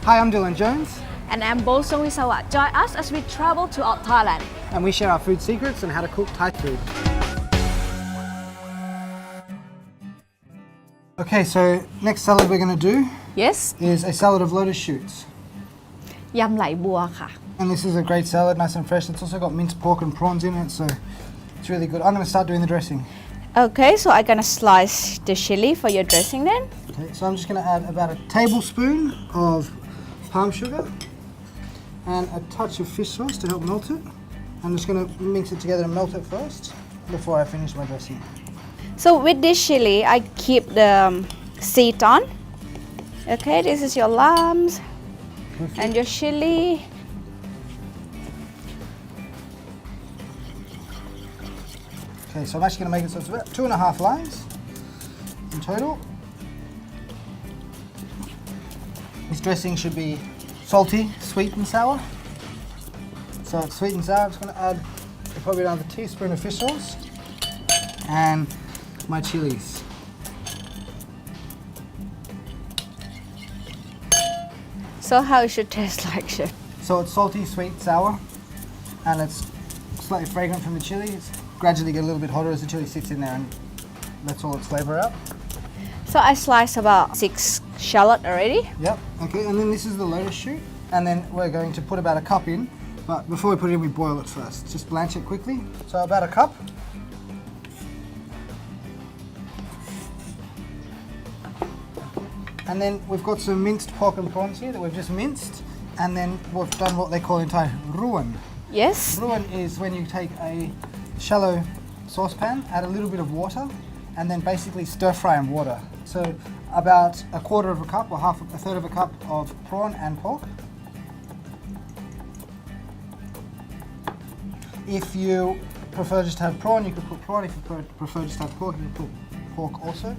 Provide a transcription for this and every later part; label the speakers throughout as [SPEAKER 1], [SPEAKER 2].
[SPEAKER 1] Hi, I'm Dylan Jones.
[SPEAKER 2] And I'm Bo.lan. Join us as we travel to Thailand.
[SPEAKER 1] And we share our food secrets and how to cook Thai food. Okay, so next salad we're going to do
[SPEAKER 2] Yes,
[SPEAKER 1] is a salad of lotus shoots.
[SPEAKER 2] ยำไหลบัวค่ะ
[SPEAKER 1] And this is a great salad, nice and fresh. It's also got minced pork and prawns in it, so it's really good. I'm going to start doing the dressing.
[SPEAKER 2] Okay, so I'm gonna slice the chili for your dressing then.
[SPEAKER 1] Okay, so I'm just going to add about a tablespoon of palm sugar and a touch of fish sauce to help melt it. I'm just going to mix it together and melt it first before I finish my dressing.
[SPEAKER 2] So with this chili, I keep the seed on. Okay, this is your lambs and your chili.
[SPEAKER 1] Okay, so I'm actually going to make it so it's about 2.5 lines in total. This dressing should be salty, sweet and sour. So it's sweet and sour. I'm just going to add probably another teaspoon of fish sauce and my chilies.
[SPEAKER 2] So how it should taste like, chef?
[SPEAKER 1] So it's salty, sweet, sour, and it's slightly fragrant from the chili. It's gradually get a little bit hotter as the chili sits in there and lets all its flavour out.
[SPEAKER 2] So I sliced about 6 shallot already.
[SPEAKER 1] Yep, okay, and then this is the lotus shoot, and then we're going to put about a cup in, but before we put it in, we boil it first. Just blanch it quickly. So about a cup. And then we've got some minced pork and prawns here that we've just minced, and then we've done what they call in Thai ruan.
[SPEAKER 2] Yes.
[SPEAKER 1] Ruan is when you take a shallow saucepan, add a little bit of water, and then basically stir fry in water. So about a quarter of a cup or a third of a cup of prawn and pork. If you prefer just to have prawn, you could put prawn. If you prefer just to have pork, you could put pork also.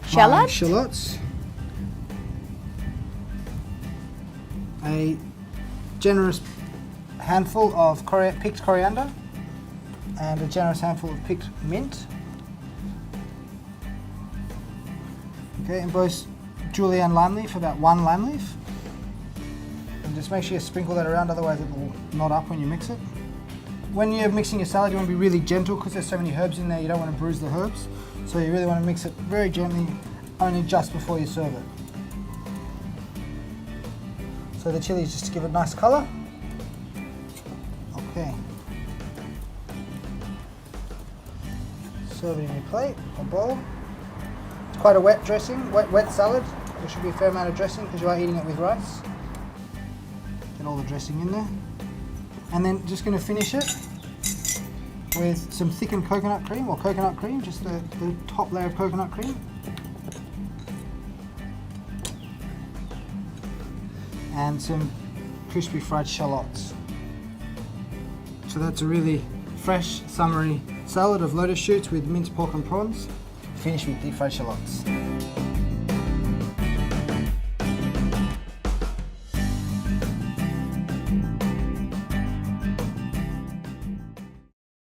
[SPEAKER 2] Shallot.
[SPEAKER 1] Shallots. A generous handful of picked coriander and a generous handful of picked mint. Okay, and both julienne lime leaf, about 1 lime leaf. And just make sure you sprinkle that around, otherwise it will knot up when you mix it. When you're mixing your salad, you want to be really gentle because there's so many herbs in there, you don't want to bruise the herbs. So you really want to mix it very gently, only just before you serve it. So the chilies just to give it a nice colour. Okay. Serve it in your plate or bowl. It's quite a wet dressing, wet salad. There should be a fair amount of dressing because you are eating it with rice. Get all the dressing in there. And then just going to finish it with some thickened coconut cream or coconut cream, just the top layer of coconut cream. And some crispy fried shallots. So that's a really fresh, summery salad of lotus shoots with minced pork and prawns, finished with deep fried shallots.